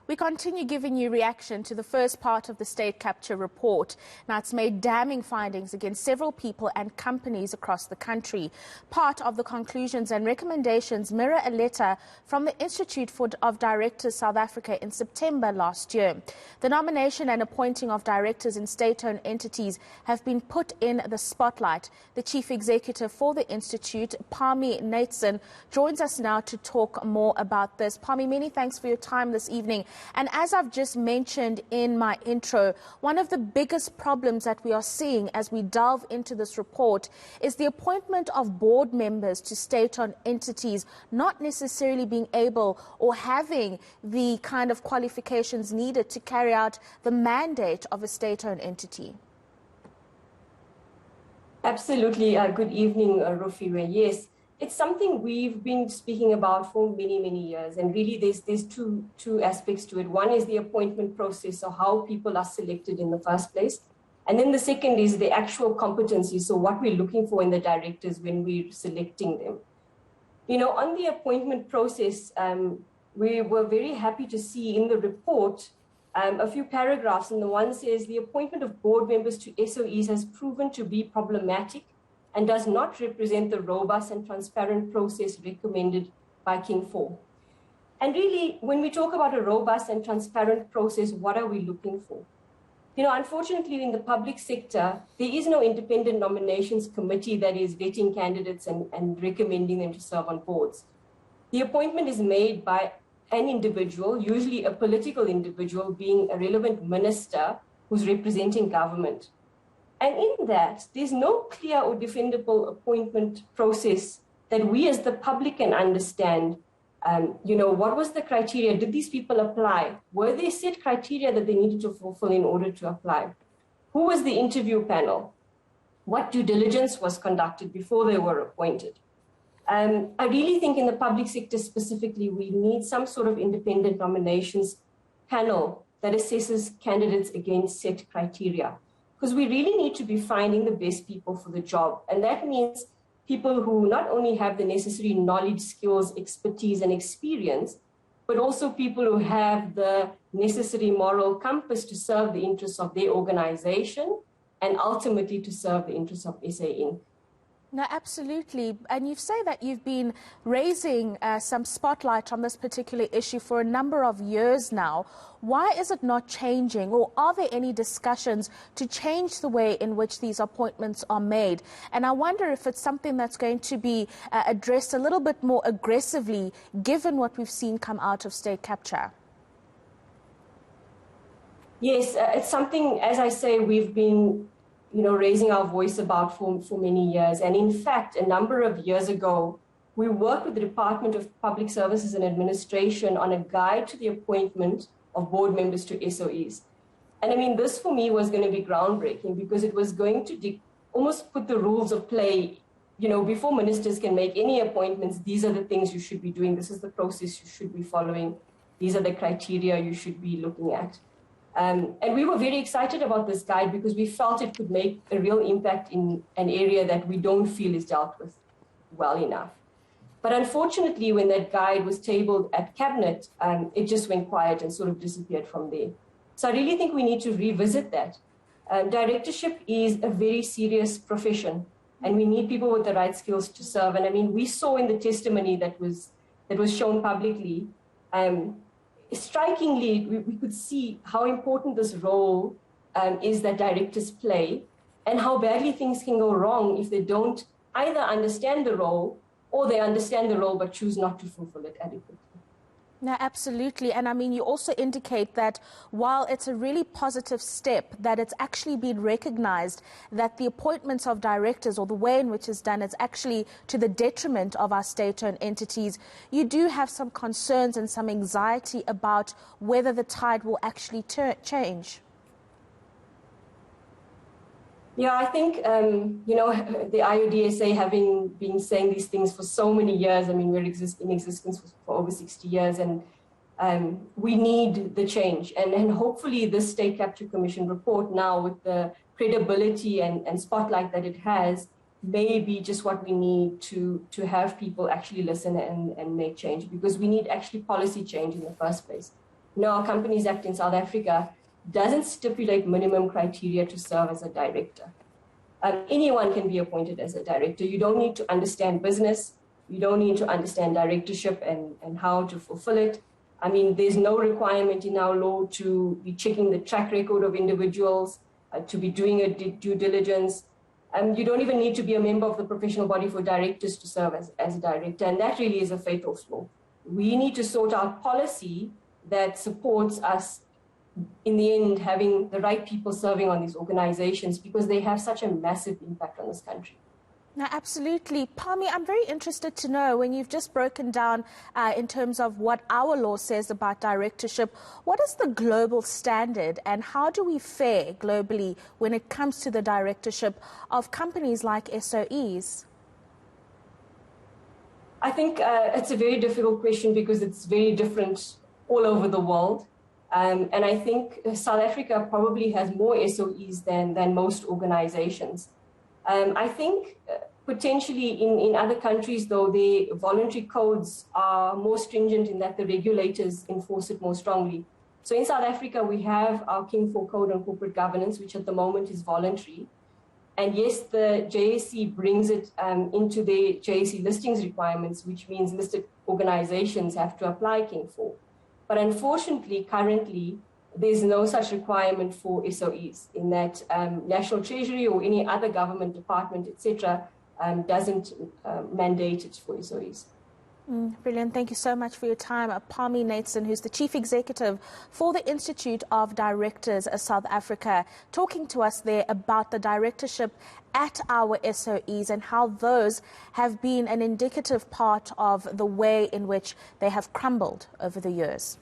We continue giving you reaction to the first part of the state capture report. Now, it's made damning findings against several people and companies across the country. Part of the conclusions and recommendations mirror a letter from the Institute of Directors South Africa in September last year. The nomination and appointing of directors in state-owned entities have been put in the spotlight. The chief executive for the Institute, Pami Nathan, joins us now to talk more about this. Pami, many thanks for your time this evening. And as I've just mentioned in my intro, one of the biggest problems that we are seeing as we delve into this report is the appointment of board members to state-owned entities not necessarily being able or having the kind of qualifications needed to carry out the mandate of a state-owned entity. Absolutely. Good evening, Rufiwe. Yes. It's something we've been speaking about for many, many years. And really, there's two aspects to it. One is the appointment process, so how people are selected in the first place. And then the second is the actual competency, so what we're looking for in the directors when we're selecting them. You know, on the appointment process, we were very happy to see in the report a few paragraphs. And the one says, the appointment of board members to SOEs has proven to be problematic and does not represent the robust and transparent process recommended by King 4. And really, when we talk about a robust and transparent process, what are we looking for? You know, unfortunately, in the public sector, there is no independent nominations committee that is vetting candidates and recommending them to serve on boards. The appointment is made by an individual, usually a political individual, being a relevant minister who's representing government. And in that, there's no clear or defendable appointment process that we as the public can understand. You know, what was the criteria? Did these people apply? Were there set criteria that they needed to fulfill in order to apply? Who was the interview panel? What due diligence was conducted before they were appointed? I really think in the public sector specifically, we need some sort of independent nominations panel that assesses candidates against set criteria. Because we really need to be finding the best people for the job. And that means people who not only have the necessary knowledge, skills, expertise, and experience, but also people who have the necessary moral compass to serve the interests of their organization and ultimately to serve the interests of SA Inc. No, absolutely. And you say that you've been raising some spotlight on this particular issue for a number of years now. Why is it not changing, or are there any discussions to change the way in which these appointments are made? And I wonder if it's something that's going to be addressed a little bit more aggressively, given what we've seen come out of state capture. Yes, it's something, as I say, we've been raising our voice about for many years. And in fact, a number of years ago, we worked with the Department of Public Services and Administration on a guide to the appointment of board members to SOEs. And I mean, this for me was going to be groundbreaking because it was going to almost put the rules of play, before ministers can make any appointments, these are the things you should be doing. This is the process you should be following. These are the criteria you should be looking at. And we were very excited about this guide because we felt it could make a real impact in an area that we don't feel is dealt with well enough. But unfortunately, when that guide was tabled at Cabinet, it just went quiet and sort of disappeared from there. So I really think we need to revisit that. Directorship is a very serious profession, and we need people with the right skills to serve. And I mean, we saw in the testimony that was shown publicly, strikingly, we could see how important this role is that directors play and how badly things can go wrong if they don't either understand the role or they understand the role but choose not to fulfill it adequately. No, absolutely. And I mean, you also indicate that while it's a really positive step, that it's actually been recognized that the appointments of directors or the way in which it's done is actually to the detriment of our state-owned entities. You do have some concerns and some anxiety about whether the tide will actually change. Yeah, I think, the IODSA having been saying these things for so many years, I mean, we're in existence for over 60 years, and we need the change. And hopefully this State Capture Commission report now, with the credibility and spotlight that it has, may be just what we need to have people actually listen and make change, because we need actually policy change in the first place. Our Companies Act in South Africa doesn't stipulate minimum criteria to serve as a director. Anyone can be appointed as a director. You don't need to understand business. You don't need to understand directorship and how to fulfill it. I mean, there's no requirement in our law to be checking the track record of individuals, to be doing a due diligence. You don't even need to be a member of the professional body for directors to serve as a director, and that really is a fatal flaw. We need to sort out policy that supports us, in the end, having the right people serving on these organizations, because they have such a massive impact on this country. No, absolutely. Palmi, I'm very interested to know, when you've just broken down in terms of what our law says about directorship, what is the global standard and how do we fare globally when it comes to the directorship of companies like SOEs? I think it's a very difficult question because it's very different all over the world. And I think South Africa probably has more SOEs than most organizations. I think potentially in other countries, though, the voluntary codes are more stringent in that the regulators enforce it more strongly. So in South Africa, we have our King 4 Code on Corporate Governance, which at the moment is voluntary. And yes, the JSE brings it into the JSE listings requirements, which means listed organizations have to apply King 4. But unfortunately, currently, there's no such requirement for SOEs, in that National Treasury or any other government department, etc., doesn't mandate it for SOEs. Brilliant. Thank you so much for your time. Palmi Nateson, who's the Chief Executive for the Institute of Directors of South Africa, talking to us there about the directorship at our SOEs and how those have been an indicative part of the way in which they have crumbled over the years.